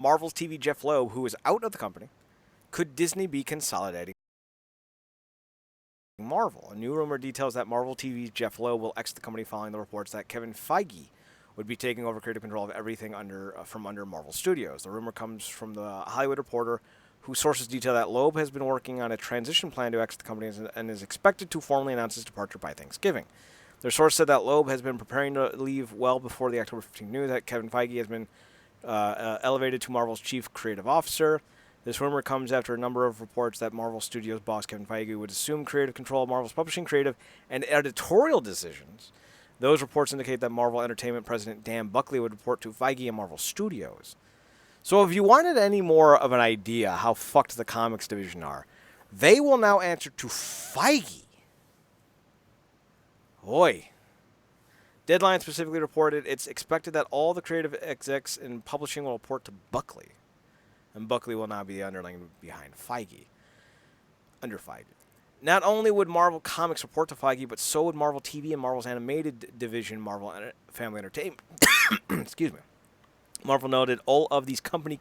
Marvel's TV Jeff Loeb, who is out of the company. Could Disney be consolidating Marvel? A new rumor details that Marvel TV's Jeff Loeb will exit the company following the reports that Kevin Feige would be taking over creative control of everything from under Marvel Studios. The rumor comes from the Hollywood Reporter, whose sources detail that Loeb has been working on a transition plan to exit the company and is expected to formally announce his departure by Thanksgiving. Their source said that Loeb has been preparing to leave well before the October 15th news that Kevin Feige has been elevated to Marvel's chief creative officer. This rumor comes after a number of reports that Marvel Studios boss Kevin Feige would assume creative control of Marvel's publishing, creative, and editorial decisions. Those reports indicate that Marvel Entertainment president Dan Buckley would report to Feige and Marvel Studios. So if you wanted any more of an idea how fucked the comics division are, they will now answer to Feige. Oi. Deadline specifically reported it's expected that all the creative execs in publishing will report to Buckley. And Buckley will now be the underling behind Feige. Under Feige. Not only would Marvel Comics report to Feige, but so would Marvel TV and Marvel's animated division, Marvel Family Entertainment. Excuse me. Marvel noted all of these company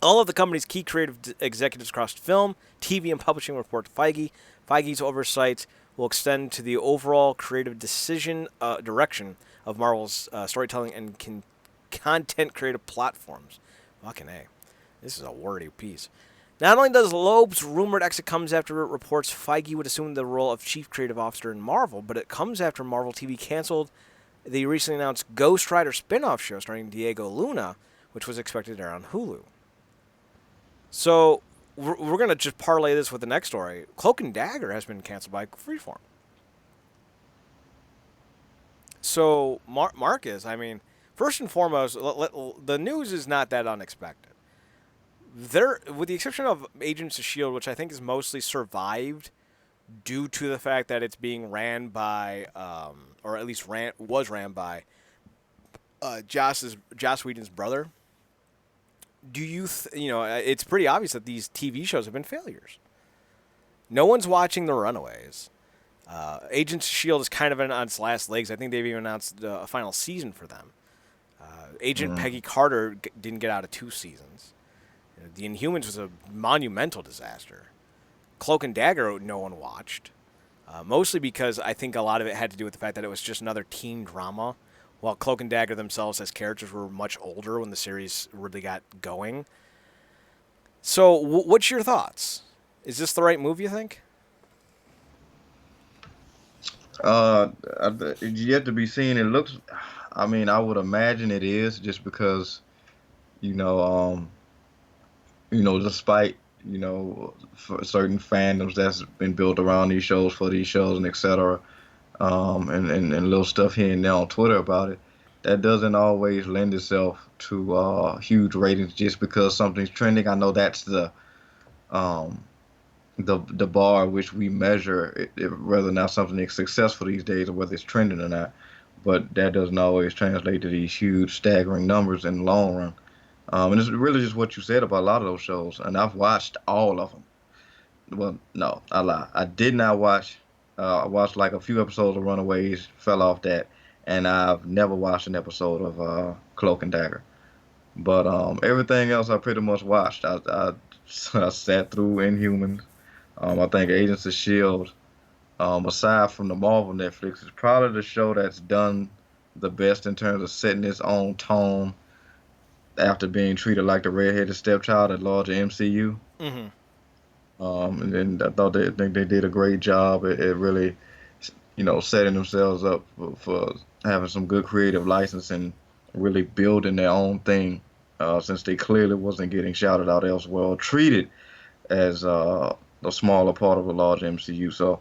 all of the company's key creative executives across film, TV, and publishing report to Feige. Feige's oversight will extend to the overall creative direction of Marvel's storytelling and content creative platforms. Fucking A. This is a wordy piece. Not only does Loeb's rumored exit comes after it reports Feige would assume the role of chief creative officer in Marvel, but it comes after Marvel TV canceled the recently announced Ghost Rider spin-off show starring Diego Luna, which was expected to air on Hulu. So we're going to just parlay this with the next story. Cloak and Dagger has been canceled by Freeform. So, Marcus, I mean, first and foremost, the news is not that unexpected. With the exception of Agents of S.H.I.E.L.D., which I think is mostly survived due to the fact that it's being ran by, or at least was ran by, Joss Whedon's brother. Do you, it's pretty obvious that these TV shows have been failures. No one's watching The Runaways. Agents of S.H.I.E.L.D. is kind of on its last legs. I think they've even announced a final season for them. Agent Peggy Carter didn't get out of 2 seasons. The Inhumans was a monumental disaster. Cloak and Dagger, no one watched. Mostly because I think a lot of it had to do with the fact that it was just another teen drama, while Cloak and Dagger themselves as characters were much older when the series really got going. So, what's your thoughts? Is this the right move, you think? Yet to be seen. It looks, I mean, I would imagine it is, just because, despite, for certain fandoms that's been built around these shows, for these shows, and et cetera, and little stuff here and there on Twitter about it, that doesn't always lend itself to huge ratings just because something's trending. I know that's the bar which we measure whether or not something is successful these days or whether it's trending or not. But that doesn't always translate to these huge, staggering numbers in the long run. And it's really just what you said about a lot of those shows. And I've watched all of them. Well, no, I lie. I did not watch. I watched like a few episodes of Runaways, fell off that, and I've never watched an episode of Cloak and Dagger. But everything else I pretty much watched. I sat through Inhumans. I think Agents of S.H.I.E.L.D., aside from the Marvel Netflix, is probably the show that's done the best in terms of setting its own tone after being treated like the redheaded stepchild at larger MCU. Mm-hmm. And then I think they did a great job at really, setting themselves up for having some good creative license and really building their own thing, since they clearly wasn't getting shouted out elsewhere or treated as a smaller part of a large MCU. So,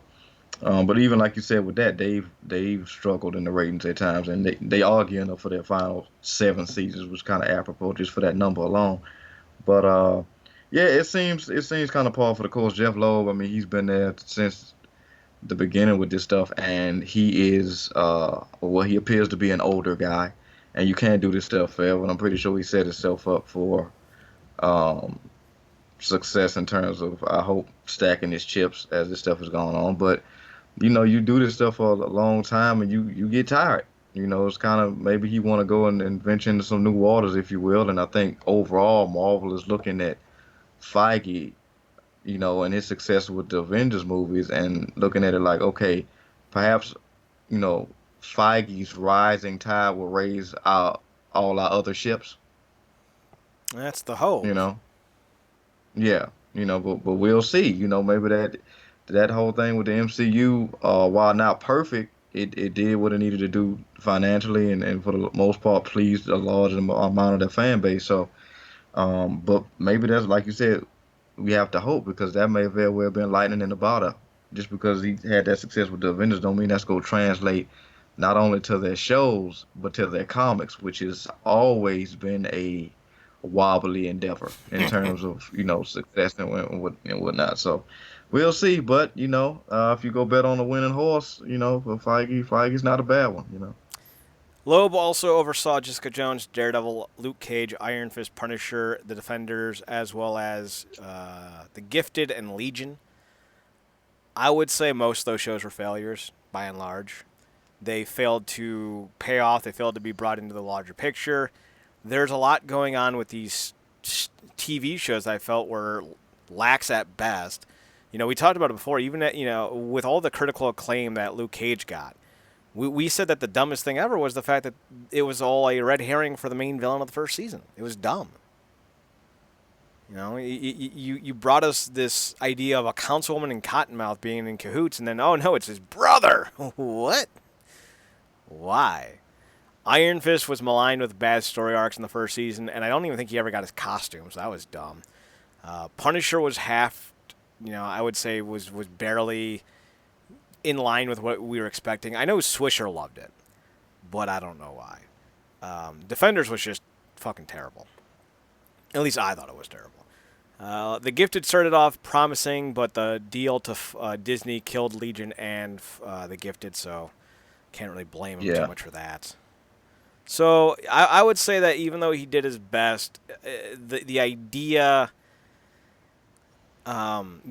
but even like you said with that, they've struggled in the ratings at times, and they are gearing up for their final 7 seasons, which kind of apropos just for that number alone. But yeah, it seems kind of par for the course. Jeff Loeb, I mean, he's been there since the beginning with this stuff, and he is he appears to be an older guy, and you can't do this stuff forever. And I'm pretty sure he set himself up for success in terms of, I hope, stacking his chips as this stuff is going on. But you do this stuff for a long time, and you get tired. It's kind of maybe he want to go and venture into some new waters, if you will. And I think overall, Marvel is looking at Feige, and his success with the Avengers movies, and looking at it like, okay, perhaps, you know, Feige's rising tide will raise all our other ships. That's the hope. You know, yeah, but we'll see. Maybe that whole thing with the MCU, while not perfect, it did what it needed to do financially, and for the most part pleased a large amount of their fan base. So, but maybe that's like you said, we have to hope because that may very well been lightning in the bottle. Just because he had that success with the Avengers, don't mean that's going to translate not only to their shows but to their comics, which has always been a wobbly endeavor in terms of success and whatnot. So we'll see. But if you go bet on a winning horse, for Feige's not a bad one. Loeb also oversaw Jessica Jones, Daredevil, Luke Cage, Iron Fist, Punisher, The Defenders, as well as The Gifted and Legion. I would say most of those shows were failures, by and large. They failed to pay off. They failed to be brought into the larger picture. There's a lot going on with these TV shows that I felt were lax at best. We talked about it before, even with all the critical acclaim that Luke Cage got. We said that the dumbest thing ever was the fact that it was all a red herring for the main villain of the first season. It was dumb. You brought us this idea of a councilwoman in Cottonmouth being in cahoots, and then, oh no, it's his brother. What? Why? Iron Fist was maligned with bad story arcs in the first season, and I don't even think he ever got his costume, so that was dumb. Punisher was half, I would say was barely in line with what we were expecting. I know Swisher loved it, but I don't know why. Defenders was just fucking terrible. At least I thought it was terrible. The Gifted started off promising, but the deal to Disney killed Legion and The Gifted, so can't really blame him too much for that. So I would say that even though he did his best, the idea of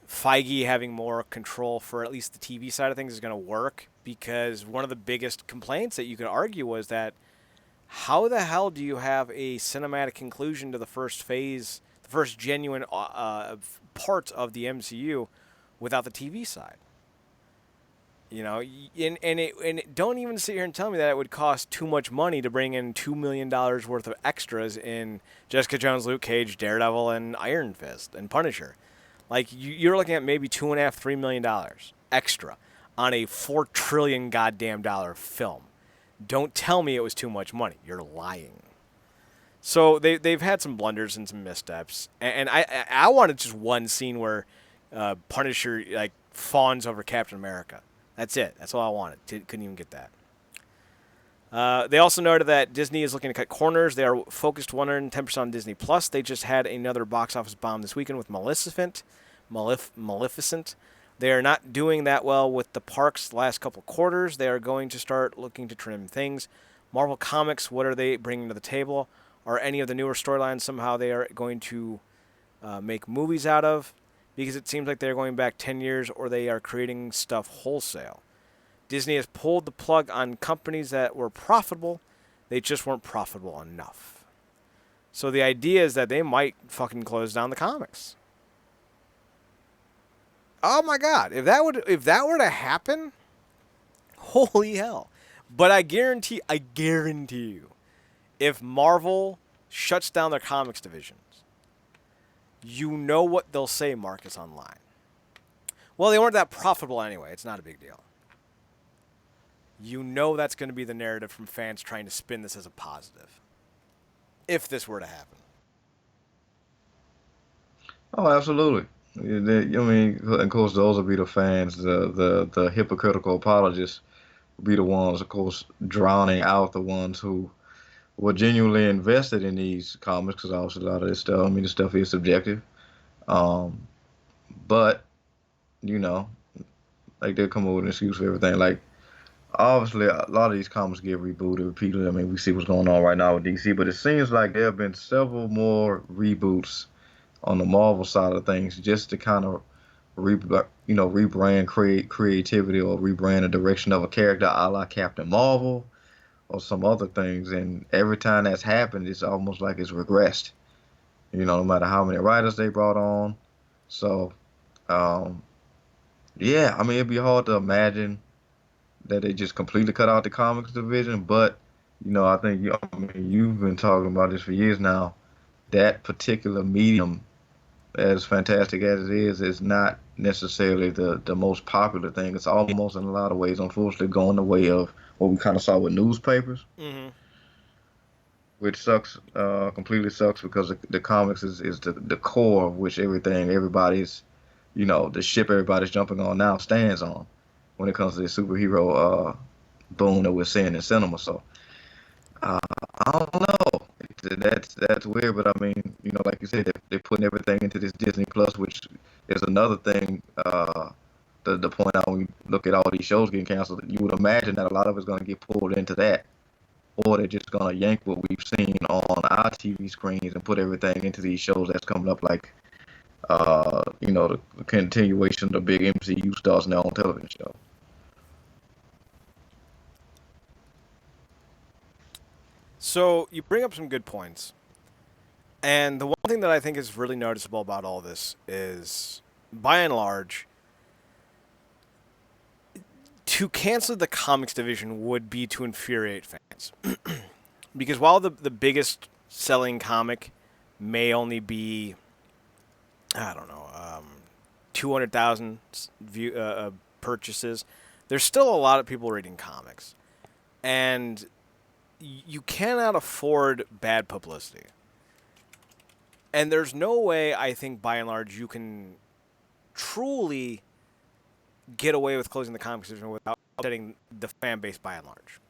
Feige having more control for at least the TV side of things is going to work, because one of the biggest complaints that you could argue was that how the hell do you have a cinematic conclusion to the first phase, the first genuine part of the MCU without the TV side? Don't even sit here and tell me that it would cost too much money to bring in $2 million worth of extras in Jessica Jones, Luke Cage, Daredevil, and Iron Fist, and Punisher. Like, you're looking at maybe $2.5–3 million extra on a $4 trillion goddamn dollar film. Don't tell me it was too much money. You're lying. So they've had some blunders and some missteps, and I wanted just one scene where Punisher fawns over Captain America. That's it. That's all I wanted. Couldn't even get that. They also noted that Disney is looking to cut corners. They are focused 110% on Disney Plus. They just had another box office bomb this weekend with Maleficent. They are not doing that well with the parks the last couple quarters. They are going to start looking to trim things. Marvel Comics, what are they bringing to the table? Are any of the newer storylines somehow they are going to make movies out of? Because it seems like they're going back 10 years, or they are creating stuff wholesale. Disney has pulled the plug on companies that were profitable. They just weren't profitable enough. So the idea is that they might fucking close down the comics. Oh my God. If that were to happen, holy hell. But I guarantee you, if Marvel shuts down their comics divisions, you know what they'll say, Marcus, online. Well, they weren't that profitable anyway. It's not a big deal. You know that's going to be the narrative from fans trying to spin this as a positive, if this were to happen. Oh, absolutely. Of course, those will be the fans, the hypocritical apologists will be the ones, of course, drowning out the ones who were genuinely invested in these comics, because obviously a lot of this stuff, this stuff is subjective. But, they'll come up with an excuse for everything. Like, obviously, a lot of these comics get rebooted, repeated. We see what's going on right now with DC, but it seems like there have been several more reboots on the Marvel side of things, just to kind of rebrand creativity or rebrand the direction of a character, a la Captain Marvel or some other things. And every time that's happened, it's almost like it's regressed. No matter how many writers they brought on. So, um, yeah, I mean, it'd be hard to imagine that they just completely cut out the comics division. But, I think I mean, you've been talking about this for years now. That particular medium, as fantastic as it is not necessarily the most popular thing. It's almost in a lot of ways, unfortunately, going the way of what we kind of saw with newspapers, Mm-hmm. which sucks, completely sucks because the comics is the core of which everybody's, the ship everybody's jumping on now stands on when it comes to the superhero boom that we're seeing in cinema. So uh, I don't know. That's weird, but I mean, like you said, they're putting everything into this Disney Plus, which is another thing. The point out when you look at all these shows getting canceled, you would imagine that a lot of it's going to get pulled into that, or they're just going to yank what we've seen on our TV screens and put everything into these shows that's coming up, like the continuation of the big MCU stars now on television show. So you bring up some good points. And the one thing that I think is really noticeable about all this is, by and large, to cancel the comics division would be to infuriate fans. Because while the biggest selling comic may only be, I don't know, 200,000 purchases, there's still a lot of people reading comics. And you cannot afford bad publicity. And there's no way, I think, by and large, you can truly get away with closing the comics division without upsetting the fan base by and large.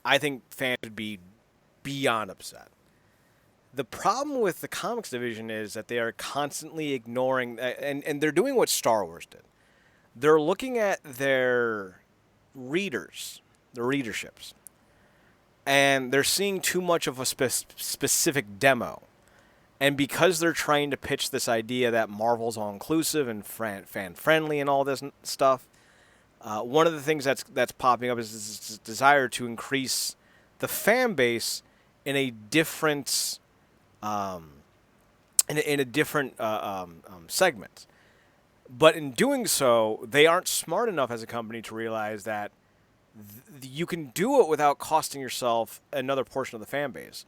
I think fans would be beyond upset. The problem with the comics division is that they are constantly ignoring, and they're doing what Star Wars did. They're looking at their readers, the readerships, and they're seeing too much of a specific demo. And because they're trying to pitch this idea that Marvel's all-inclusive and fan-friendly and all this stuff, one of the things that's popping up is this desire to increase the fan base in a different segment. But in doing so, they aren't smart enough as a company to realize that you can do it without costing yourself another portion of the fan base.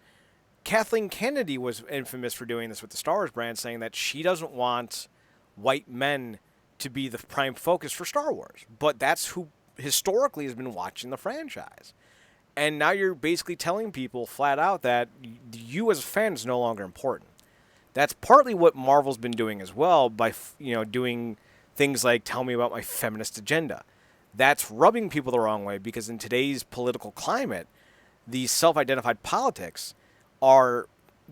Kathleen Kennedy was infamous for doing this with the Star Wars brand, saying that she doesn't want white men to be the prime focus for Star Wars. But that's who historically has been watching the franchise. And now you're basically telling people flat out that you as a fan is no longer important. That's partly what Marvel's been doing as well by doing things like tell me about my feminist agenda. That's rubbing people the wrong way because in today's political climate, these self-identified politics are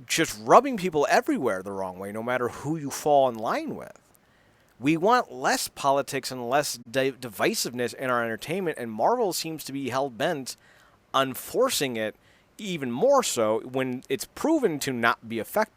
just rubbing people everywhere the wrong way, no matter who you fall in line with. We want less politics and less divisiveness in our entertainment, and Marvel seems to be hell-bent on forcing it even more so when it's proven to not be effective.